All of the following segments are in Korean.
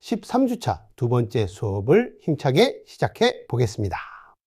13주차 두 번째 수업을 힘차게 시작해 보겠습니다.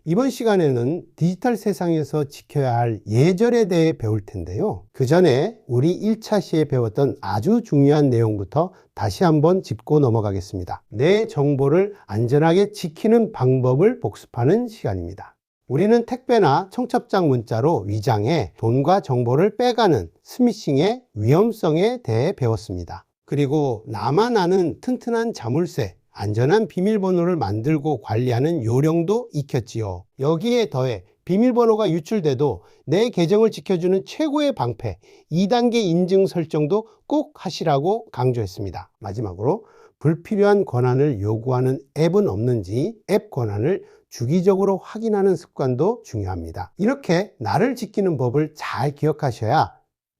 이번 시간에는 디지털 세상에서 지켜야 할 예절에 대해 배울 텐데요. 그 전에 우리 1차 시에 배웠던 아주 중요한 내용부터 다시 한번 짚고 넘어가겠습니다. 내 정보를 안전하게 지키는 방법을 복습하는 시간입니다. 우리는 택배나 청첩장 문자로 위장해 돈과 정보를 빼가는 스미싱의 위험성에 대해 배웠습니다. 그리고 나만 아는 튼튼한 자물쇠, 안전한 비밀번호를 만들고 관리하는 요령도 익혔지요. 여기에 더해 비밀번호가 유출돼도 내 계정을 지켜주는 최고의 방패, 2단계 인증 설정도 꼭 하시라고 강조했습니다. 마지막으로 불필요한 권한을 요구하는 앱은 없는지 앱 권한을 주기적으로 확인하는 습관도 중요합니다. 이렇게 나를 지키는 법을 잘 기억하셔야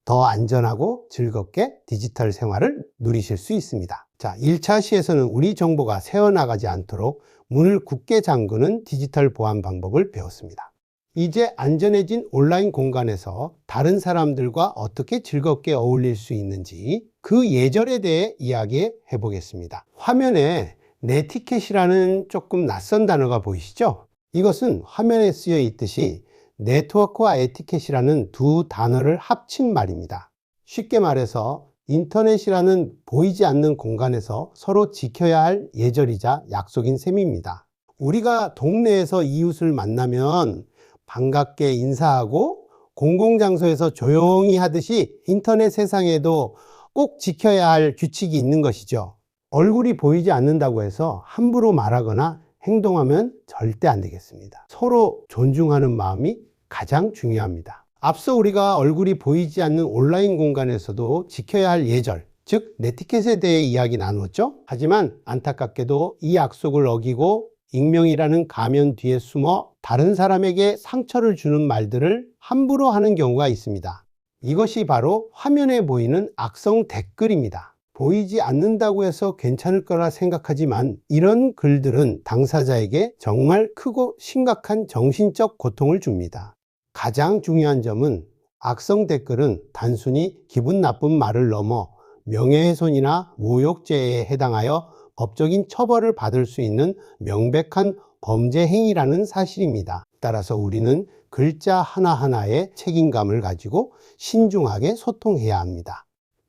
더 안전하고 즐겁게 디지털 생활을 누리실 수 있습니다. 자, 1차 시에서는 우리 정보가 새어나가지 않도록 문을 굳게 잠그는 디지털 보안 방법을 배웠습니다. 이제 안전해진 온라인 공간에서 다른 사람들과 어떻게 즐겁게 어울릴 수 있는지 그 예절에 대해 이야기해 보겠습니다. 화면에 네티켓이라는 조금 낯선 단어가 보이시죠? 이것은 화면에 쓰여 있듯이 네트워크와 에티켓이라는 두 단어를 합친 말입니다. 쉽게 말해서 인터넷이라는 보이지 않는 공간에서 서로 지켜야 할 예절이자 약속인 셈입니다. 우리가 동네에서 이웃을 만나면 반갑게 인사하고 공공장소에서 조용히 하듯이 인터넷 세상에도 꼭 지켜야 할 규칙이 있는 것이죠. 얼굴이 보이지 않는다고 해서 함부로 말하거나 행동하면 절대 안 되겠습니다. 서로 존중하는 마음이 가장 중요합니다. 앞서 우리가 얼굴이 보이지 않는 온라인 공간에서도 지켜야 할 예절, 즉 네티켓에 대해 이야기 나누었죠. 하지만 안타깝게도 이 약속을 어기고 익명이라는 가면 뒤에 숨어 다른 사람에게 상처를 주는 말들을 함부로 하는 경우가 있습니다. 이것이 바로 화면에 보이는 악성 댓글입니다. 보이지 않는다고 해서 괜찮을 거라 생각하지만 이런 글들은 당사자에게 정말 크고 심각한 정신적 고통을 줍니다. 가장 중요한 점은 악성 댓글은 단순히 기분 나쁜 말을 넘어 명예훼손이나 모욕죄에 해당하여 법적인 처벌을 받을 수 있는 명백한 범죄 행위라는 사실입니다. 따라서 우리는 글자 하나하나에 책임감을 가지고 신중하게 소통해야 합니다.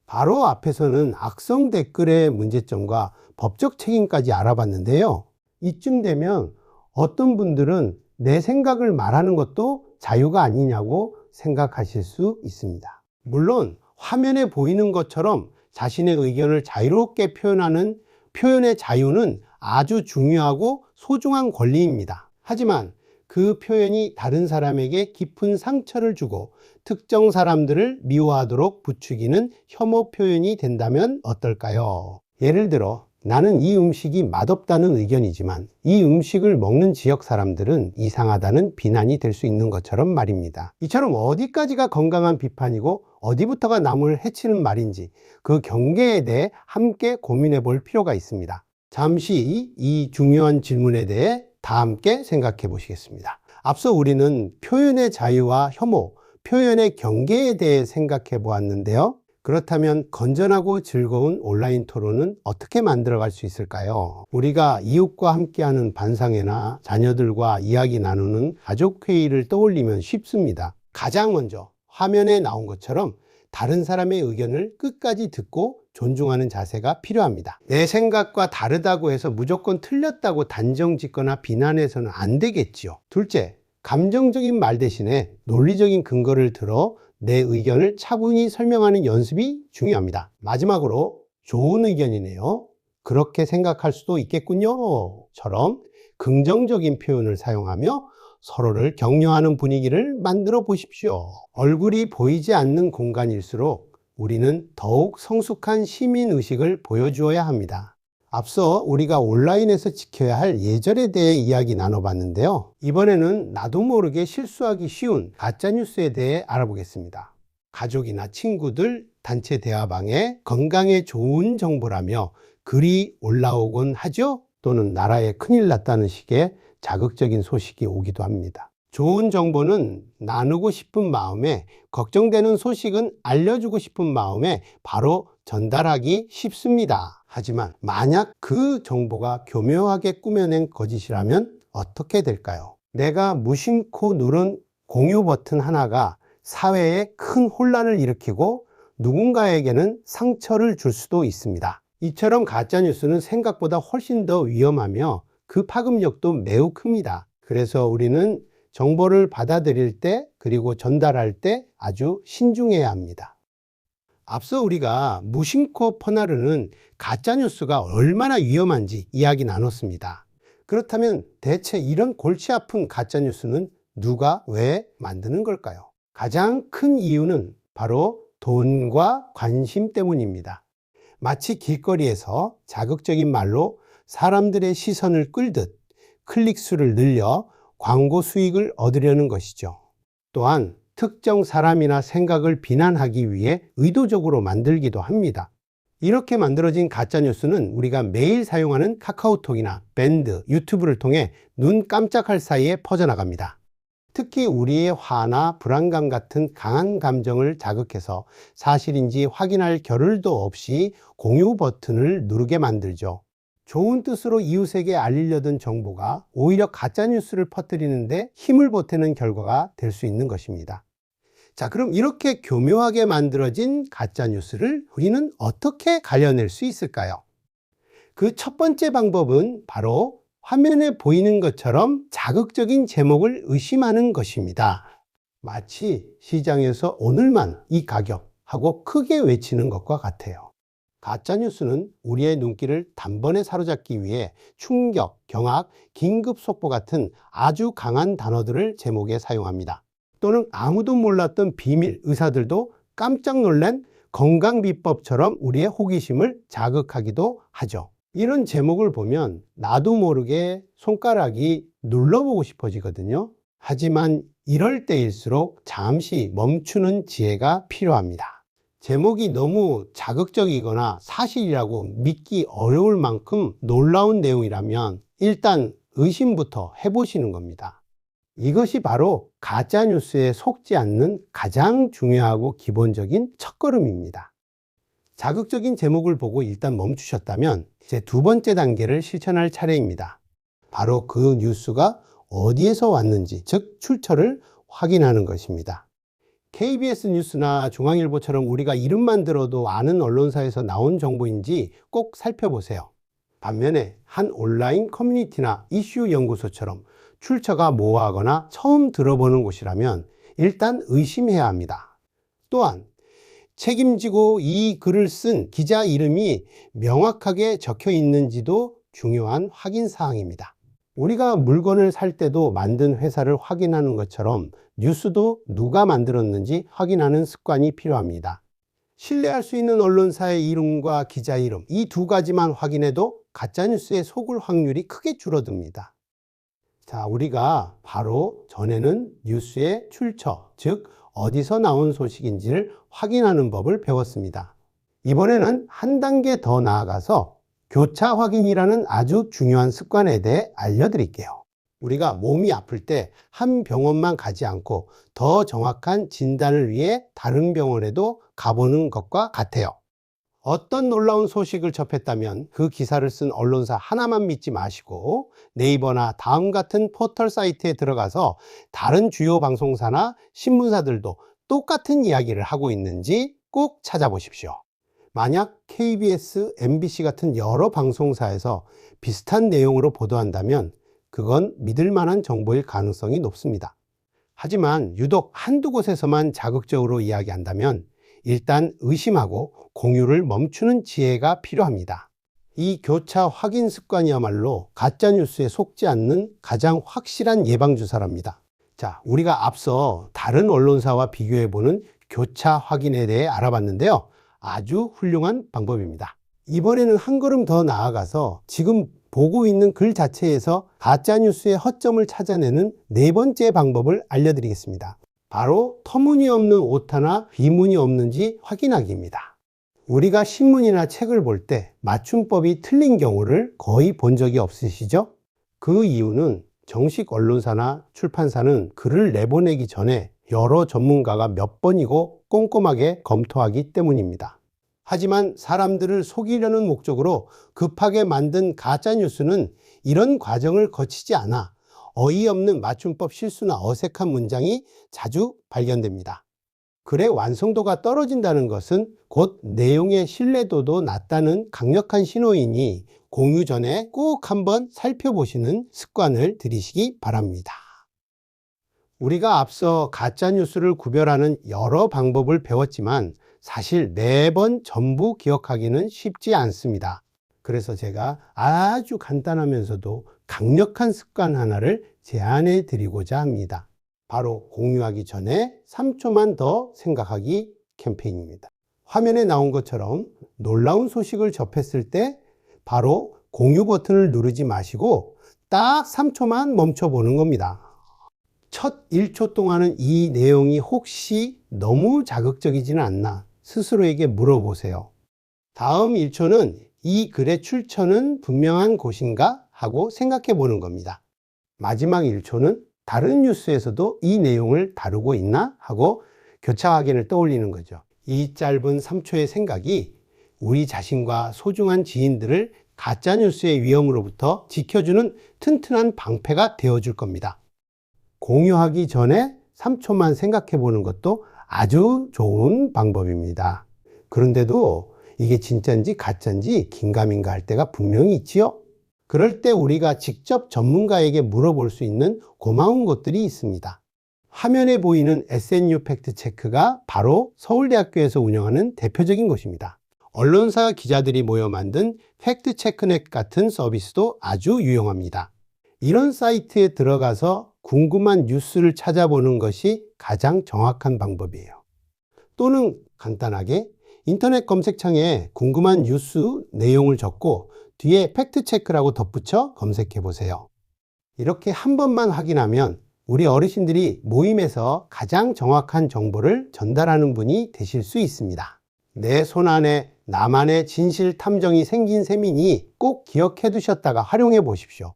바로 앞에서는 악성 댓글의 문제점과 법적 책임까지 알아봤는데요. 이쯤 되면 어떤 분들은 내 생각을 말하는 것도 자유가 아니냐고 생각하실 수 있습니다. 물론 화면에 보이는 것처럼 자신의 의견을 자유롭게 표현하는 표현의 자유는 아주 중요하고 소중한 권리입니다. 하지만 그 표현이 다른 사람에게 깊은 상처를 주고 특정 사람들을 미워하도록 부추기는 혐오 표현이 된다면 어떨까요? 예를 들어 나는 이 음식이 맛없다는 의견이지만 이 음식을 먹는 지역 사람들은 이상하다는 비난이 될 수 있는 것처럼 말입니다. 이처럼 어디까지가 건강한 비판이고 어디부터가 남을 해치는 말인지 그 경계에 대해 함께 고민해 볼 필요가 있습니다. 잠시 이 중요한 질문에 대해 다 함께 생각해 보시겠습니다. 앞서 우리는 표현의 자유와 혐오, 표현의 경계에 대해 생각해 보았는데요. 그렇다면 건전하고 즐거운 온라인 토론은 어떻게 만들어갈 수 있을까요? 우리가 이웃과 함께하는 반상회나 자녀들과 이야기 나누는 가족회의를 떠올리면 쉽습니다. 가장 먼저 화면에 나온 것처럼 다른 사람의 의견을 끝까지 듣고 존중하는 자세가 필요합니다. 내 생각과 다르다고 해서 무조건 틀렸다고 단정 짓거나 비난해서는 안 되겠지요. 둘째, 감정적인 말 대신에 논리적인 근거를 들어 내 의견을 차분히 설명하는 연습이 중요합니다. 마지막으로 좋은 의견이네요. 그렇게 생각할 수도 있겠군요. 처럼 긍정적인 표현을 사용하며 서로를 격려하는 분위기를 만들어 보십시오. 얼굴이 보이지 않는 공간일수록 우리는 더욱 성숙한 시민의식을 보여주어야 합니다. 앞서 우리가 온라인에서 지켜야 할 예절에 대해 이야기 나눠봤는데요. 이번에는 나도 모르게 실수하기 쉬운 가짜뉴스에 대해 알아보겠습니다. 가족이나 친구들, 단체 대화방에 건강에 좋은 정보라며 글이 올라오곤 하죠? 또는 나라에 큰일 났다는 식의 자극적인 소식이 오기도 합니다. 좋은 정보는 나누고 싶은 마음에, 걱정되는 소식은 알려주고 싶은 마음에 바로 전달하기 쉽습니다. 하지만 만약 그 정보가 교묘하게 꾸며낸 거짓이라면 어떻게 될까요? 내가 무심코 누른 공유 버튼 하나가 사회에 큰 혼란을 일으키고 누군가에게는 상처를 줄 수도 있습니다. 이처럼 가짜뉴스는 생각보다 훨씬 더 위험하며 그 파급력도 매우 큽니다. 그래서 우리는 정보를 받아들일 때 그리고 전달할 때 아주 신중해야 합니다. 앞서 우리가 무심코 퍼나르는 가짜뉴스가 얼마나 위험한지 이야기 나눴습니다. 그렇다면 대체 이런 골치 아픈 가짜뉴스는 누가 왜 만드는 걸까요? 가장 큰 이유는 바로 돈과 관심 때문입니다. 마치 길거리에서 자극적인 말로 사람들의 시선을 끌듯 클릭수를 늘려 광고 수익을 얻으려는 것이죠. 또한 특정 사람이나 생각을 비난하기 위해 의도적으로 만들기도 합니다. 이렇게 만들어진 가짜뉴스는 우리가 매일 사용하는 카카오톡이나 밴드, 유튜브를 통해 눈 깜짝할 사이에 퍼져나갑니다. 특히 우리의 화나 불안감 같은 강한 감정을 자극해서 사실인지 확인할 겨를도 없이 공유 버튼을 누르게 만들죠. 좋은 뜻으로 이웃에게 알리려던 정보가 오히려 가짜뉴스를 퍼뜨리는데 힘을 보태는 결과가 될 수 있는 것입니다. 자, 그럼 이렇게 교묘하게 만들어진 가짜뉴스를 우리는 어떻게 가려낼 수 있을까요? 그 첫 번째 방법은 바로 화면에 보이는 것처럼 자극적인 제목을 의심하는 것입니다. 마치 시장에서 오늘만 이 가격 하고 크게 외치는 것과 같아요. 가짜뉴스는 우리의 눈길을 단번에 사로잡기 위해 충격, 경악, 긴급 속보 같은 아주 강한 단어들을 제목에 사용합니다. 또는 아무도 몰랐던 비밀 의사들도 깜짝 놀란 건강비법처럼 우리의 호기심을 자극하기도 하죠. 이런 제목을 보면 나도 모르게 손가락이 눌러보고 싶어지거든요. 하지만 이럴 때일수록 잠시 멈추는 지혜가 필요합니다. 제목이 너무 자극적이거나 사실이라고 믿기 어려울 만큼 놀라운 내용이라면 일단 의심부터 해보시는 겁니다. 이것이 바로 가짜뉴스에 속지 않는 가장 중요하고 기본적인 첫걸음입니다. 자극적인 제목을 보고 일단 멈추셨다면 이제 두 번째 단계를 실천할 차례입니다. 바로 그 뉴스가 어디에서 왔는지, 즉 출처를 확인하는 것입니다. KBS 뉴스나 중앙일보처럼 우리가 이름만 들어도 아는 언론사에서 나온 정보인지 꼭 살펴보세요. 반면에 한 온라인 커뮤니티나 이슈 연구소처럼 출처가 모호하거나 처음 들어보는 곳이라면 일단 의심해야 합니다. 또한 책임지고 이 글을 쓴 기자 이름이 명확하게 적혀 있는지도 중요한 확인 사항입니다. 우리가 물건을 살 때도 만든 회사를 확인하는 것처럼 뉴스도 누가 만들었는지 확인하는 습관이 필요합니다. 신뢰할 수 있는 언론사의 이름과 기자 이름, 이 두 가지만 확인해도 가짜뉴스에 속을 확률이 크게 줄어듭니다. 자, 우리가 바로 전에는 뉴스의 출처, 즉 어디서 나온 소식인지를 확인하는 법을 배웠습니다. 이번에는 한 단계 더 나아가서 교차 확인이라는 아주 중요한 습관에 대해 알려드릴게요. 우리가 몸이 아플 때 한 병원만 가지 않고 더 정확한 진단을 위해 다른 병원에도 가보는 것과 같아요. 어떤 놀라운 소식을 접했다면 그 기사를 쓴 언론사 하나만 믿지 마시고 네이버나 다음 같은 포털 사이트에 들어가서 다른 주요 방송사나 신문사들도 똑같은 이야기를 하고 있는지 꼭 찾아보십시오. 만약 KBS, MBC 같은 여러 방송사에서 비슷한 내용으로 보도한다면 그건 믿을 만한 정보일 가능성이 높습니다. 하지만 유독 한두 곳에서만 자극적으로 이야기한다면 일단 의심하고 공유를 멈추는 지혜가 필요합니다. 이 교차 확인 습관이야말로 가짜뉴스에 속지 않는 가장 확실한 예방주사랍니다. 자, 우리가 앞서 다른 언론사와 비교해보는 교차 확인에 대해 알아봤는데요. 아주 훌륭한 방법입니다. 이번에는 한 걸음 더 나아가서 지금 보고 있는 글 자체에서 가짜뉴스의 허점을 찾아내는 네 번째 방법을 알려드리겠습니다. 바로 터무니없는 오타나 비문이 없는지 확인하기입니다. 우리가 신문이나 책을 볼 때 맞춤법이 틀린 경우를 거의 본 적이 없으시죠? 그 이유는 정식 언론사나 출판사는 글을 내보내기 전에 여러 전문가가 몇 번이고 꼼꼼하게 검토하기 때문입니다. 하지만 사람들을 속이려는 목적으로 급하게 만든 가짜뉴스는 이런 과정을 거치지 않아 어이없는 맞춤법 실수나 어색한 문장이 자주 발견됩니다. 글의 완성도가 떨어진다는 것은 곧 내용의 신뢰도도 낮다는 강력한 신호이니 공유 전에 꼭 한번 살펴보시는 습관을 들이시기 바랍니다. 우리가 앞서 가짜뉴스를 구별하는 여러 방법을 배웠지만 사실 매번 전부 기억하기는 쉽지 않습니다. 그래서 제가 아주 간단하면서도 강력한 습관 하나를 제안해 드리고자 합니다. 바로 공유하기 전에 3초만 더 생각하기 캠페인입니다. 화면에 나온 것처럼 놀라운 소식을 접했을 때 바로 공유 버튼을 누르지 마시고 딱 3초만 멈춰보는 겁니다. 첫 1초 동안은 이 내용이 혹시 너무 자극적이지는 않나 스스로에게 물어보세요. 다음 1초는 이 글의 출처는 분명한 곳인가 하고 생각해 보는 겁니다. 마지막 1초는 다른 뉴스에서도 이 내용을 다루고 있나 하고 교차 확인을 떠올리는 거죠. 이 짧은 3초의 생각이 우리 자신과 소중한 지인들을 가짜뉴스의 위험으로부터 지켜주는 튼튼한 방패가 되어줄 겁니다. 공유하기 전에 3초만 생각해 보는 것도 아주 좋은 방법입니다. 그런데도 이게 진짜인지 가짜인지 긴가민가 할 때가 분명히 있지요? 그럴 때 우리가 직접 전문가에게 물어볼 수 있는 고마운 것들이 있습니다. 화면에 보이는 SNU 팩트체크가 바로 서울대학교에서 운영하는 대표적인 곳입니다. 언론사 기자들이 모여 만든 팩트체크넷 같은 서비스도 아주 유용합니다. 이런 사이트에 들어가서 궁금한 뉴스를 찾아보는 것이 가장 정확한 방법이에요. 또는 간단하게 인터넷 검색창에 궁금한 뉴스 내용을 적고 뒤에 팩트체크라고 덧붙여 검색해 보세요. 이렇게 한 번만 확인하면 우리 어르신들이 모임에서 가장 정확한 정보를 전달하는 분이 되실 수 있습니다. 내 손안에 나만의 진실 탐정이 생긴 셈이니 꼭 기억해 두셨다가 활용해 보십시오.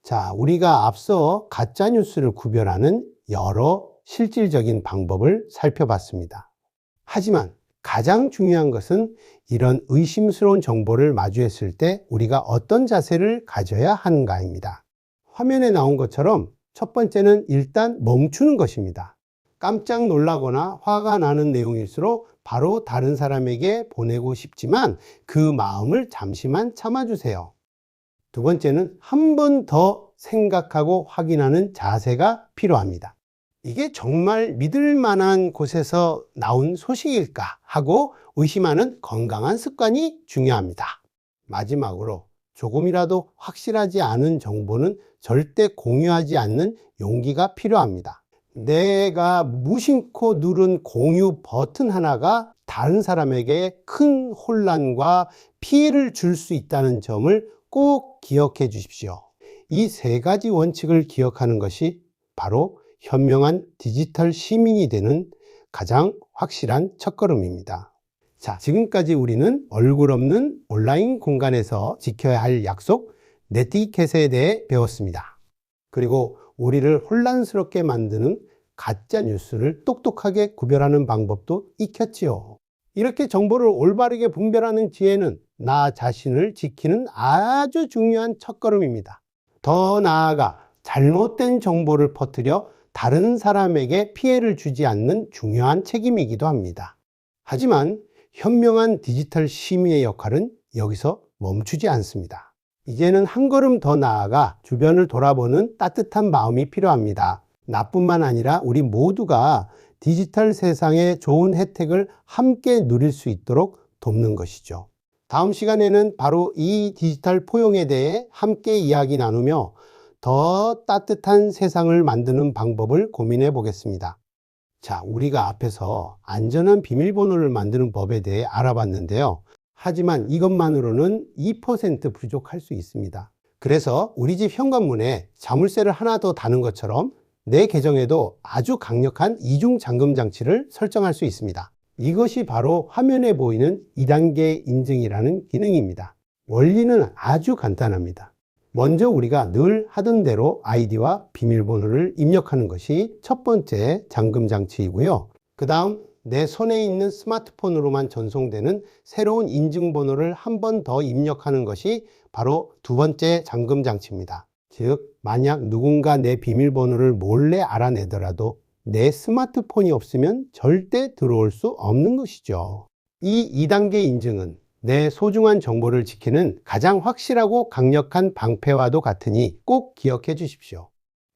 자, 우리가 앞서 가짜뉴스를 구별하는 여러 실질적인 방법을 살펴봤습니다. 하지만 가장 중요한 것은 이런 의심스러운 정보를 마주했을 때 우리가 어떤 자세를 가져야 하는가입니다. 화면에 나온 것처럼 첫 번째는 일단 멈추는 것입니다. 깜짝 놀라거나 화가 나는 내용일수록 바로 다른 사람에게 보내고 싶지만 그 마음을 잠시만 참아주세요. 두 번째는 한 번 더 생각하고 확인하는 자세가 필요합니다. 이게 정말 믿을 만한 곳에서 나온 소식일까 하고 의심하는 건강한 습관이 중요합니다. 마지막으로 조금이라도 확실하지 않은 정보는 절대 공유하지 않는 용기가 필요합니다. 내가 무심코 누른 공유 버튼 하나가 다른 사람에게 큰 혼란과 피해를 줄 수 있다는 점을 꼭 기억해 주십시오. 이 세 가지 원칙을 기억하는 것이 바로 현명한 디지털 시민이 되는 가장 확실한 첫걸음입니다. 자, 지금까지 우리는 얼굴 없는 온라인 공간에서 지켜야 할 약속, 네티켓에 대해 배웠습니다. 그리고 우리를 혼란스럽게 만드는 가짜 뉴스를 똑똑하게 구별하는 방법도 익혔지요. 이렇게 정보를 올바르게 분별하는 지혜는 나 자신을 지키는 아주 중요한 첫걸음입니다. 더 나아가 잘못된 정보를 퍼뜨려 다른 사람에게 피해를 주지 않는 중요한 책임이기도 합니다. 하지만 현명한 디지털 시민의 역할은 여기서 멈추지 않습니다. 이제는 한 걸음 더 나아가 주변을 돌아보는 따뜻한 마음이 필요합니다. 나뿐만 아니라 우리 모두가 디지털 세상의 좋은 혜택을 함께 누릴 수 있도록 돕는 것이죠. 다음 시간에는 바로 이 디지털 포용에 대해 함께 이야기 나누며 더 따뜻한 세상을 만드는 방법을 고민해 보겠습니다. 자, 우리가 앞에서 안전한 비밀번호를 만드는 법에 대해 알아봤는데요. 하지만 이것만으로는 2% 부족할 수 있습니다. 그래서 우리 집 현관문에 자물쇠를 하나 더 다는 것처럼 내 계정에도 아주 강력한 이중 잠금 장치를 설정할 수 있습니다. 이것이 바로 화면에 보이는 2단계 인증이라는 기능입니다. 원리는 아주 간단합니다. 먼저 우리가 늘 하던 대로 아이디와 비밀번호를 입력하는 것이 첫 번째 잠금 장치이고요. 그 다음 내 손에 있는 스마트폰으로만 전송되는 새로운 인증번호를 한 번 더 입력하는 것이 바로 두 번째 잠금 장치입니다. 즉, 만약 누군가 내 비밀번호를 몰래 알아내더라도 내 스마트폰이 없으면 절대 들어올 수 없는 것이죠. 이 2단계 인증은 내 소중한 정보를 지키는 가장 확실하고 강력한 방패와도 같으니 꼭 기억해 주십시오.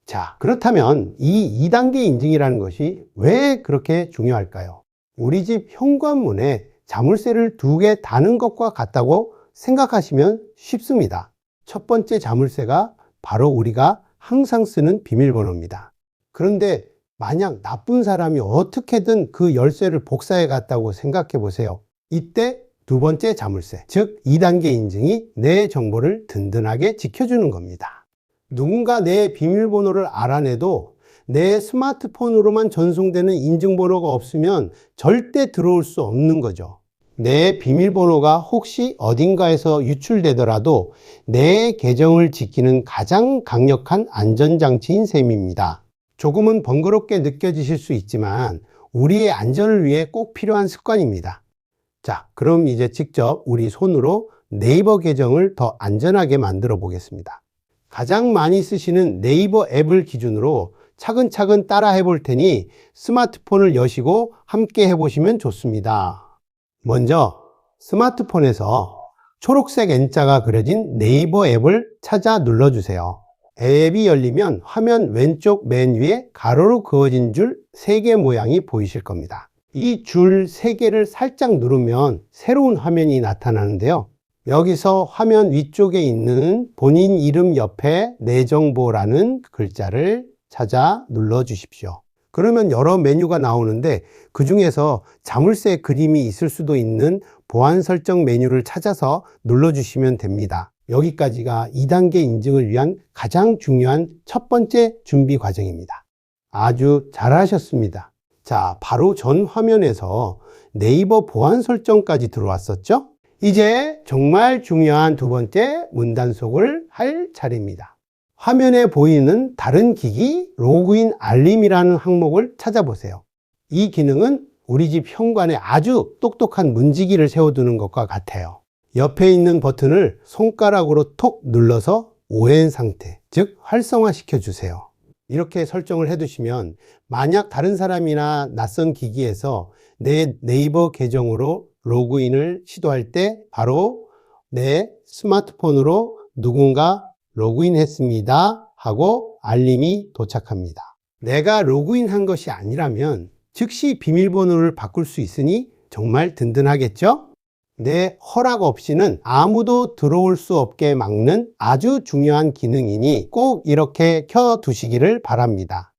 자, 그렇다면 이 2단계 인증이라는 것이 왜 그렇게 중요할까요? 우리 집 현관문에 자물쇠를 2개 다는 것과 같다고 생각하시면 쉽습니다. 첫 번째 자물쇠가 바로 우리가 항상 쓰는 비밀번호입니다. 그런데 만약 나쁜 사람이 어떻게든 그 열쇠를 복사해 갔다고 생각해 보세요. 이때 두 번째 자물쇠, 즉 2단계 인증이 내 정보를 든든하게 지켜주는 겁니다. 누군가 내 비밀번호를 알아내도 내 스마트폰으로만 전송되는 인증번호가 없으면 절대 들어올 수 없는 거죠. 내 비밀번호가 혹시 어딘가에서 유출되더라도 내 계정을 지키는 가장 강력한 안전장치인 셈입니다. 조금은 번거롭게 느껴지실 수 있지만 우리의 안전을 위해 꼭 필요한 습관입니다. 자, 그럼 이제 직접 우리 손으로 네이버 계정을 더 안전하게 만들어 보겠습니다. 가장 많이 쓰시는 네이버 앱을 기준으로 차근차근 따라 해볼 테니 스마트폰을 여시고 함께 해보시면 좋습니다. 먼저 스마트폰에서 초록색 N자가 그려진 네이버 앱을 찾아 눌러주세요. 앱이 열리면 화면 왼쪽 맨 위에 가로로 그어진 줄 3개 모양이 보이실 겁니다. 이 줄 3개를 살짝 누르면 새로운 화면이 나타나는데요. 여기서 화면 위쪽에 있는 본인 이름 옆에 내 정보라는 글자를 찾아 눌러 주십시오. 그러면 여러 메뉴가 나오는데 그 중에서 자물쇠 그림이 있을 수도 있는 보안 설정 메뉴를 찾아서 눌러 주시면 됩니다. 여기까지가 2단계 인증을 위한 가장 중요한 첫 번째 준비 과정입니다. 아주 잘하셨습니다. 자, 바로 전 화면에서 네이버 보안 설정까지 들어왔었죠? 이제 정말 중요한 두 번째 문단속을 할 차례입니다. 화면에 보이는 다른 기기 로그인 알림이라는 항목을 찾아보세요. 이 기능은 우리 집 현관에 아주 똑똑한 문지기를 세워두는 것과 같아요. 옆에 있는 버튼을 손가락으로 톡 눌러서 오엔 상태, 즉 활성화 시켜주세요. 이렇게 설정을 해두시면 만약 다른 사람이나 낯선 기기에서 내 네이버 계정으로 로그인을 시도할 때 바로 내 스마트폰으로 누군가 로그인 했습니다 하고 알림이 도착합니다. 내가 로그인한 것이 아니라면 즉시 비밀번호를 바꿀 수 있으니 정말 든든하겠죠? 내 허락 없이는 아무도 들어올 수 없게 막는 아주 중요한 기능이니 꼭 이렇게 켜두시기를 바랍니다.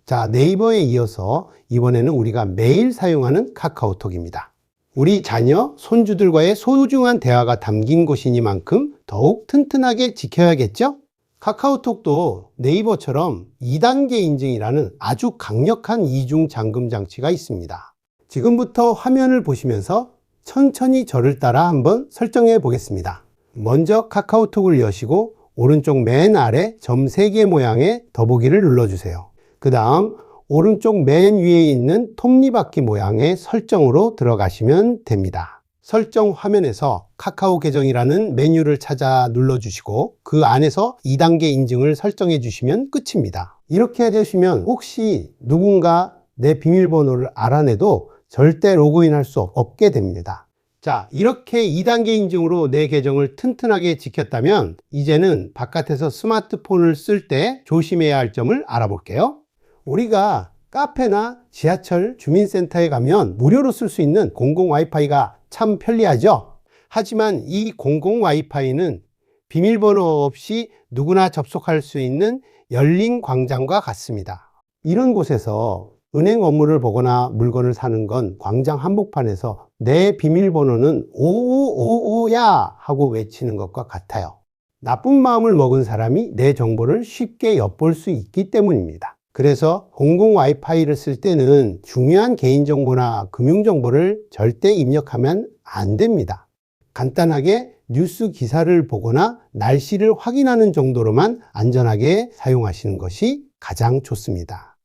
자, 네이버에 이어서 이번에는 우리가 매일 사용하는 카카오톡입니다. 우리 자녀, 손주들과의 소중한 대화가 담긴 곳이니만큼 더욱 튼튼하게 지켜야겠죠? 카카오톡도 네이버처럼 2단계 인증이라는 아주 강력한 이중 잠금 장치가 있습니다. 지금부터 화면을 보시면서 천천히 저를 따라 한번 설정해 보겠습니다. 먼저 카카오톡을 여시고 오른쪽 맨 아래 점 3개 모양의 더보기를 눌러주세요. 그 다음 오른쪽 맨 위에 있는 톱니바퀴 모양의 설정으로 들어가시면 됩니다. 설정 화면에서 카카오 계정이라는 메뉴를 찾아 눌러주시고 그 안에서 2단계 인증을 설정해 주시면 끝입니다. 이렇게 해주시면 혹시 누군가 내 비밀번호를 알아내도 절대 로그인할 수 없게 됩니다. 자, 이렇게 2단계 인증으로 내 계정을 튼튼하게 지켰다면 이제는 바깥에서 스마트폰을 쓸 때 조심해야 할 점을 알아볼게요. 우리가 카페나 지하철 주민센터에 가면 무료로 쓸 수 있는 공공 와이파이가 참 편리하죠? 하지만 이 공공 와이파이는 비밀번호 없이 누구나 접속할 수 있는 열린 광장과 같습니다. 이런 곳에서 은행 업무를 보거나 물건을 사는 건 광장 한복판에서 내 비밀번호는 5555야 하고 외치는 것과 같아요. 나쁜 마음을 먹은 사람이 내 정보를 쉽게 엿볼 수 있기 때문입니다. 그래서 공공 와이파이를 쓸 때는 중요한 개인정보나 금융정보를 절대 입력하면 안 됩니다. 간단하게 뉴스 기사를 보거나 날씨를 확인하는 정도로만 안전하게 사용하시는 것이 가장 좋습니다.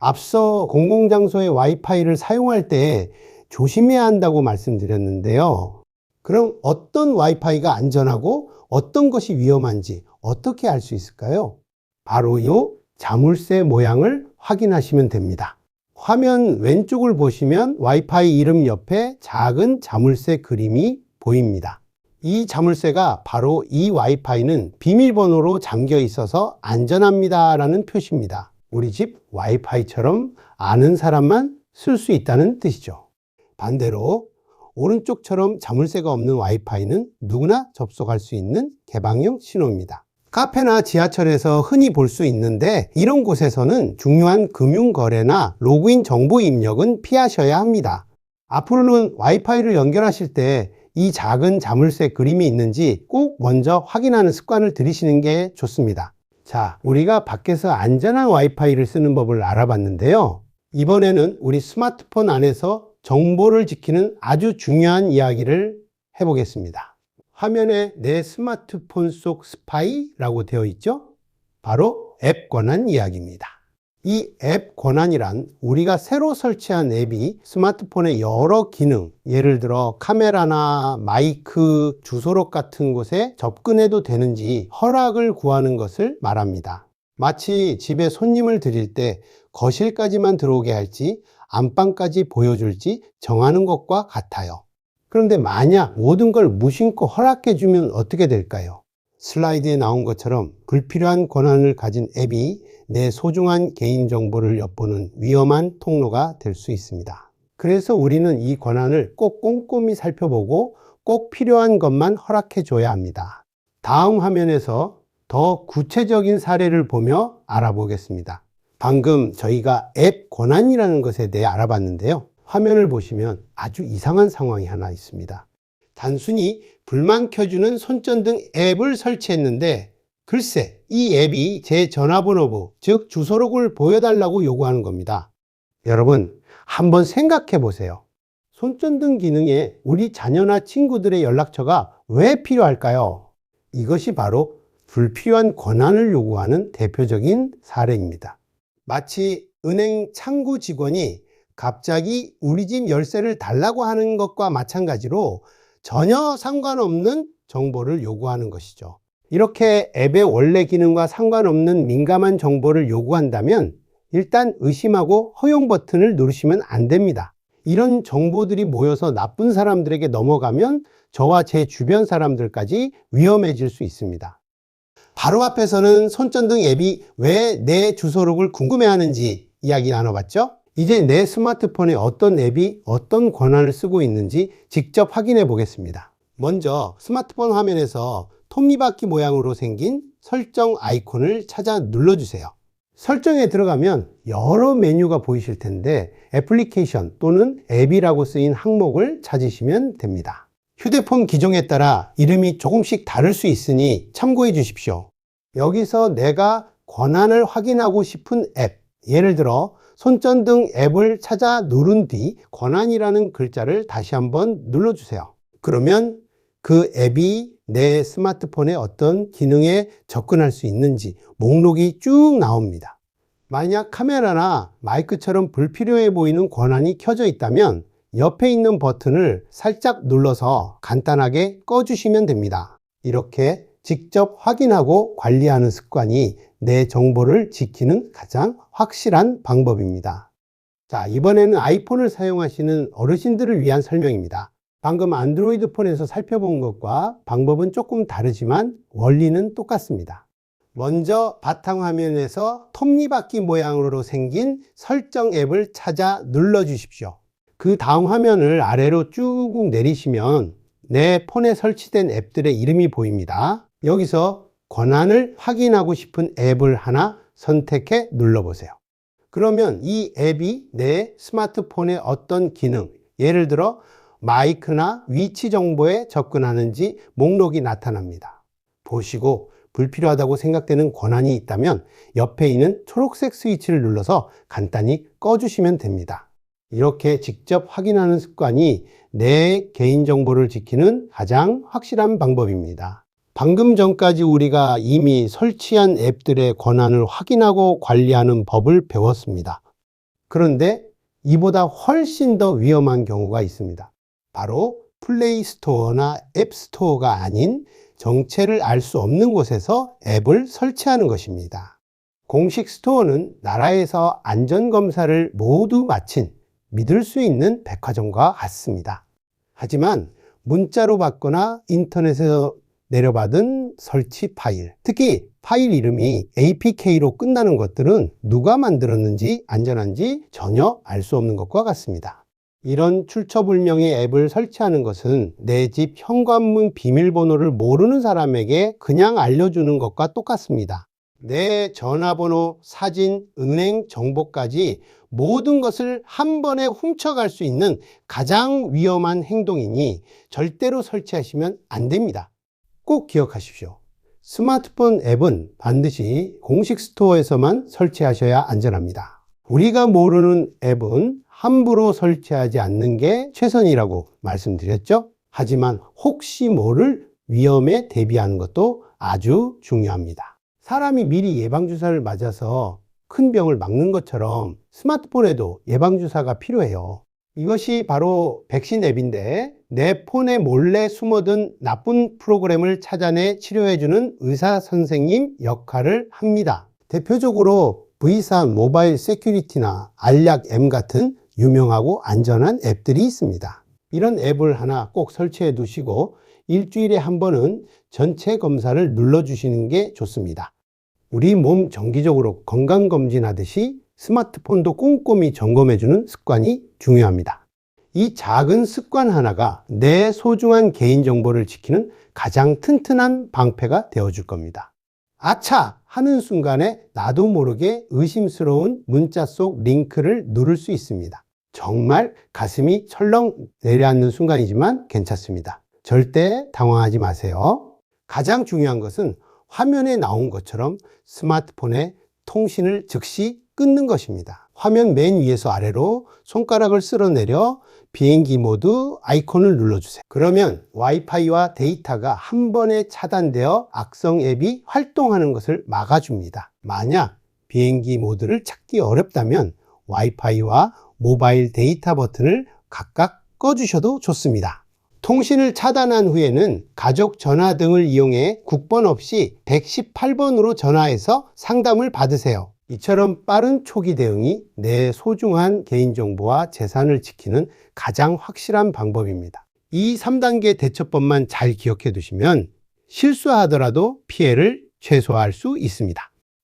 앞서 공공장소의 와이파이를 사용할 때 조심해야 한다고 말씀드렸는데요. 그럼 어떤 와이파이가 안전하고 어떤 것이 위험한지 어떻게 알 수 있을까요? 바로 이 자물쇠 모양을 확인하시면 됩니다. 화면 왼쪽을 보시면 와이파이 이름 옆에 작은 자물쇠 그림이 보입니다. 이 자물쇠가 바로 이 와이파이는 비밀번호로 잠겨 있어서 안전합니다 라는 표시입니다. 우리 집 와이파이처럼 아는 사람만 쓸 수 있다는 뜻이죠. 반대로 오른쪽처럼 자물쇠가 없는 와이파이는 누구나 접속할 수 있는 개방형 신호입니다. 카페나 지하철에서 흔히 볼 수 있는데 이런 곳에서는 중요한 금융거래나 로그인 정보 입력은 피하셔야 합니다. 앞으로는 와이파이를 연결하실 때 이 작은 자물쇠 그림이 있는지 꼭 먼저 확인하는 습관을 들이시는 게 좋습니다. 자, 우리가 밖에서 안전한 와이파이를 쓰는 법을 알아봤는데요. 이번에는 우리 스마트폰 안에서 정보를 지키는 아주 중요한 이야기를 해보겠습니다. 화면에 내 스마트폰 속 스파이라고 되어 있죠? 바로 앱 권한 이야기입니다. 이 앱 권한이란 우리가 새로 설치한 앱이 스마트폰의 여러 기능, 예를 들어 카메라나 마이크, 주소록 같은 곳에 접근해도 되는지 허락을 구하는 것을 말합니다. 마치 집에 손님을 드릴 때 거실까지만 들어오게 할지 안방까지 보여줄지 정하는 것과 같아요. 그런데 만약 모든 걸 무심코 허락해주면 어떻게 될까요? 슬라이드에 나온 것처럼 불필요한 권한을 가진 앱이 내 소중한 개인정보를 엿보는 위험한 통로가 될 수 있습니다. 그래서 우리는 이 권한을 꼭 꼼꼼히 살펴보고 꼭 필요한 것만 허락해줘야 합니다. 다음 화면에서 더 구체적인 사례를 보며 알아보겠습니다. 방금 저희가 앱 권한이라는 것에 대해 알아봤는데요. 화면을 보시면 아주 이상한 상황이 하나 있습니다. 단순히 불만 켜주는 손전등 앱을 설치했는데 글쎄 이 앱이 제 전화번호부, 즉 주소록을 보여달라고 요구하는 겁니다. 여러분 한번 생각해 보세요. 손전등 기능에 우리 자녀나 친구들의 연락처가 왜 필요할까요? 이것이 바로 불필요한 권한을 요구하는 대표적인 사례입니다. 마치 은행 창구 직원이 갑자기 우리 집 열쇠를 달라고 하는 것과 마찬가지로 전혀 상관없는 정보를 요구하는 것이죠. 이렇게 앱의 원래 기능과 상관없는 민감한 정보를 요구한다면 일단 의심하고 허용 버튼을 누르시면 안 됩니다. 이런 정보들이 모여서 나쁜 사람들에게 넘어가면 저와 제 주변 사람들까지 위험해질 수 있습니다. 바로 앞에서는 손전등 앱이 왜 내 주소록을 궁금해하는지 이야기 나눠봤죠? 이제 내 스마트폰에 어떤 앱이 어떤 권한을 쓰고 있는지 직접 확인해 보겠습니다. 먼저 스마트폰 화면에서 톱니바퀴 모양으로 생긴 설정 아이콘을 찾아 눌러주세요. 설정에 들어가면 여러 메뉴가 보이실 텐데 애플리케이션 또는 앱이라고 쓰인 항목을 찾으시면 됩니다. 휴대폰 기종에 따라 이름이 조금씩 다를 수 있으니 참고해 주십시오. 여기서 내가 권한을 확인하고 싶은 앱, 예를 들어 손전등 앱을 찾아 누른 뒤 권한이라는 글자를 다시 한번 눌러주세요. 그러면 그 앱이 내 스마트폰에 어떤 기능에 접근할 수 있는지 목록이 쭉 나옵니다. 만약 카메라나 마이크처럼 불필요해 보이는 권한이 켜져 있다면 옆에 있는 버튼을 살짝 눌러서 간단하게 꺼주시면 됩니다. 이렇게 직접 확인하고 관리하는 습관이 내 정보를 지키는 가장 확실한 방법입니다. 자, 이번에는 아이폰을 사용하시는 어르신들을 위한 설명입니다. 방금 안드로이드 폰에서 살펴본 것과 방법은 조금 다르지만 원리는 똑같습니다. 먼저 바탕화면에서 톱니바퀴 모양으로 생긴 설정 앱을 찾아 눌러 주십시오. 그 다음 화면을 아래로 쭉 내리시면 내 폰에 설치된 앱들의 이름이 보입니다. 여기서 권한을 확인하고 싶은 앱을 하나 선택해 눌러보세요. 그러면 이 앱이 내 스마트폰의 어떤 기능, 예를 들어 마이크나 위치 정보에 접근하는지 목록이 나타납니다. 보시고 불필요하다고 생각되는 권한이 있다면 옆에 있는 초록색 스위치를 눌러서 간단히 꺼주시면 됩니다. 이렇게 직접 확인하는 습관이 내 개인정보를 지키는 가장 확실한 방법입니다. 방금 전까지 우리가 이미 설치한 앱들의 권한을 확인하고 관리하는 법을 배웠습니다. 그런데 이보다 훨씬 더 위험한 경우가 있습니다. 바로 플레이 스토어나 앱 스토어가 아닌 정체를 알 수 없는 곳에서 앱을 설치하는 것입니다. 공식 스토어는 나라에서 안전검사를 모두 마친 믿을 수 있는 백화점과 같습니다. 하지만 문자로 받거나 인터넷에서 내려받은 설치 파일, 특히 파일 이름이 APK로 끝나는 것들은 누가 만들었는지 안전한지 전혀 알 수 없는 것과 같습니다. 이런 출처불명의 앱을 설치하는 것은 내 집 현관문 비밀번호를 모르는 사람에게 그냥 알려주는 것과 똑같습니다. 내 전화번호, 사진, 은행 정보까지 모든 것을 한 번에 훔쳐갈 수 있는 가장 위험한 행동이니 절대로 설치하시면 안 됩니다. 꼭 기억하십시오. 스마트폰 앱은 반드시 공식 스토어에서만 설치하셔야 안전합니다. 우리가 모르는 앱은 함부로 설치하지 않는 게 최선이라고 말씀드렸죠. 하지만 혹시 모를 위험에 대비하는 것도 아주 중요합니다. 사람이 미리 예방주사를 맞아서 큰 병을 막는 것처럼 스마트폰에도 예방주사가 필요해요. 이것이 바로 백신 앱인데 내 폰에 몰래 숨어든 나쁜 프로그램을 찾아내 치료해주는 의사 선생님 역할을 합니다. 대표적으로 V3 모바일 세큐리티나 알약 M 같은 유명하고 안전한 앱들이 있습니다. 이런 앱을 하나 꼭 설치해 두시고 일주일에 한 번은 전체 검사를 눌러주시는 게 좋습니다. 우리 몸 정기적으로 건강검진하듯이 스마트폰도 꼼꼼히 점검해주는 습관이 중요합니다. 이 작은 습관 하나가 내 소중한 개인정보를 지키는 가장 튼튼한 방패가 되어줄 겁니다. 아차! 하는 순간에 나도 모르게 의심스러운 문자 속 링크를 누를 수 있습니다. 정말 가슴이 철렁 내려앉는 순간이지만 괜찮습니다. 절대 당황하지 마세요. 가장 중요한 것은 화면에 나온 것처럼 스마트폰의 통신을 즉시 끊는 것입니다. 화면 맨 위에서 아래로 손가락을 쓸어내려 비행기 모드 아이콘을 눌러주세요. 그러면 와이파이와 데이터가 한 번에 차단되어 악성 앱이 활동하는 것을 막아줍니다. 만약 비행기 모드를 찾기 어렵다면 와이파이와 모바일 데이터 버튼을 각각 꺼주셔도 좋습니다. 통신을 차단한 후에는 가족 전화 등을 이용해 국번 없이 118번으로 전화해서 상담을 받으세요. 이처럼 빠른 초기 대응이 내 소중한 개인정보와 재산을 지키는 가장 확실한 방법입니다. 이 3단계 대처법만 잘 기억해 두시면 실수하더라도 피해를 최소화할 수 있습니다.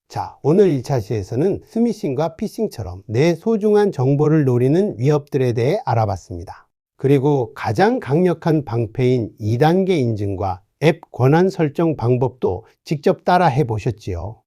자, 오늘 1차 시에서는 스미싱과 피싱처럼 내 소중한 정보를 노리는 위협들에 대해 알아봤습니다. 그리고 가장 강력한 방패인 2단계 인증과 앱 권한 설정 방법도 직접 따라 해보셨지요.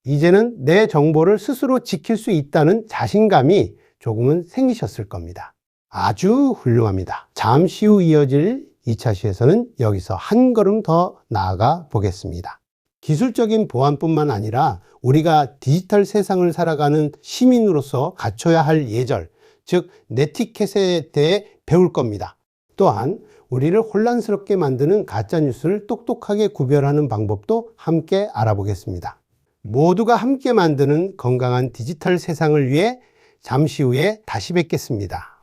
이제는 내 정보를 스스로 지킬 수 있다는 자신감이 조금은 생기셨을 겁니다. 아주 훌륭합니다. 잠시 후 이어질 2차 시에서는 여기서 한 걸음 더 나아가 보겠습니다. 기술적인 보안뿐만 아니라 우리가 디지털 세상을 살아가는 시민으로서 갖춰야 할 예절, 즉 네티켓에 대해 배울 겁니다. 또한 우리를 혼란스럽게 만드는 가짜뉴스를 똑똑하게 구별하는 방법도 함께 알아보겠습니다. 모두가 함께 만드는 건강한 디지털 세상을 위해 잠시 후에 다시 뵙겠습니다.